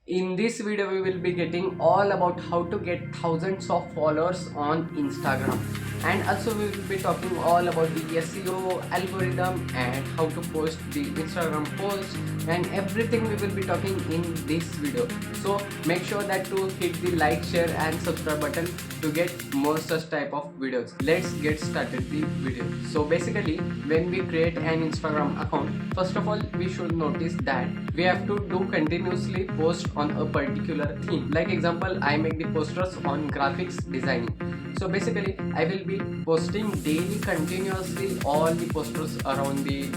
In this video we will be getting all about how to get thousands of followers on Instagram, and also we will be talking all about the SEO algorithm and how to post the Instagram post and everything we will be talking in this video. So make sure that to hit the like, share and subscribe button to get more such type of videos. Let's get started the video. So basically, when we create an Instagram account, first of all we should notice that we have to do continuously post on a particular theme. Like example, I make the posters on graphics designing. So basically I will be posting daily continuously all the posters around the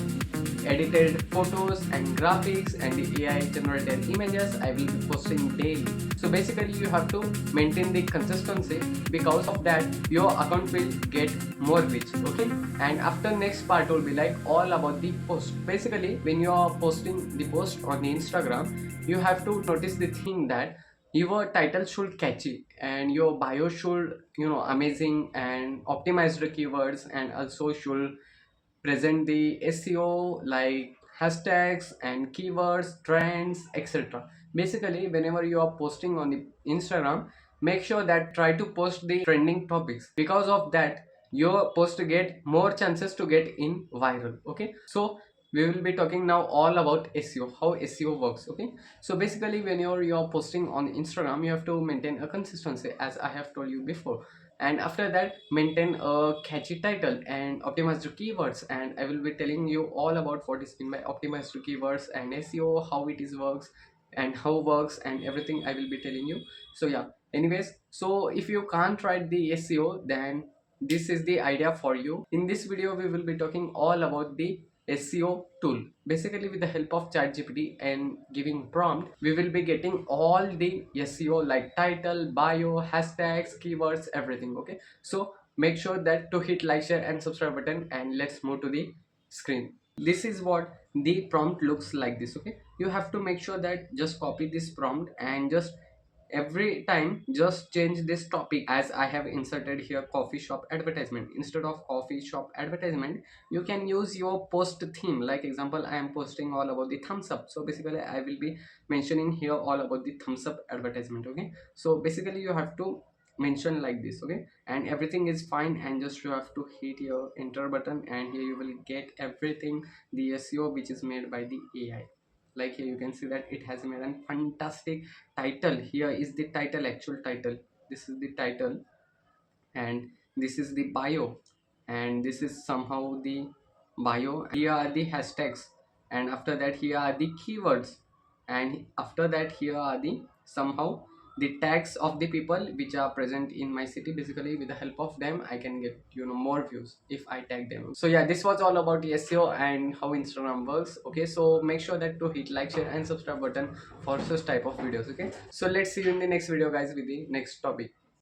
edited photos and graphics and the AI generated images I will be posting daily. So basically you have to maintain the consistency, because of that your account will get more reach. Okay, and after next part will be like all about the post. Basically when you are posting the post on the Instagram, you have to notice the thing that your title should catchy and your bio should amazing and optimize the keywords, and also should present the SEO like hashtags and keywords, trends, etc. Basically, whenever you are posting on the Instagram, make sure that try to post the trending topics. Because of that, your post to get more chances to get in viral. Okay, so we will be talking now all about SEO, how SEO works. Okay, so basically, when you're posting on Instagram, you have to maintain a consistency, as I have told you before, and after that maintain a catchy title and optimize the keywords. And I will be telling you all about what is meant by optimized keywords and SEO, how it is works and how works and everything I will be telling you. So yeah, anyways, so if you can't write the SEO, then this is the idea for you. In this video we will be talking all about the SEO tool. Basically with the help of ChatGPT and giving prompt, we will be getting all the SEO like title, bio, hashtags, keywords, everything. Okay, so make sure that to hit like, share and subscribe button, and let's move to the screen. This is what the prompt looks like this. Okay, you have to make sure that just copy this prompt and just every time just change this topic. As I have inserted here coffee shop advertisement, instead of coffee shop advertisement you can use your post theme. Like example, I am posting all about the thumbs up, so basically I will be mentioning here all about the thumbs up advertisement. Okay, so basically you have to mention like this. Okay, and everything is fine, and just you have to hit your enter button, and here you will get everything, the SEO which is made by the AI. Like here you can see that it has made a fantastic title. Here is the title, actual title. This is the title, and this is the bio, and this is somehow the bio. Here are the hashtags, and after that here are the keywords, and after that here are the somehow the tags of the people which are present in my city. Basically with the help of them I can get more views if I tag them. So yeah, this was all about the SEO and how Instagram works. Okay, so make sure that to hit like, share and subscribe button for such type of videos. Okay, so let's see you in the next video guys with the next topic.